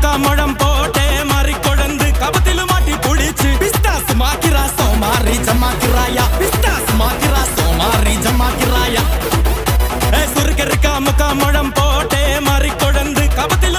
முக்கா முழம் போட்டே மாறி கொழுந்து கபத்தில மாட்டி புடிச்சு பிஸ்தாஸ் மாக்கிரா சோமாரி ஜமாக்கிராயா பிஸ்தாஸ் மாக்கிரா சோமாரி ஜமாக்கிராயா சுருக்க இருக்கா முக்கா முழம் போட்டே மாறி கொழுந்து கபத்தில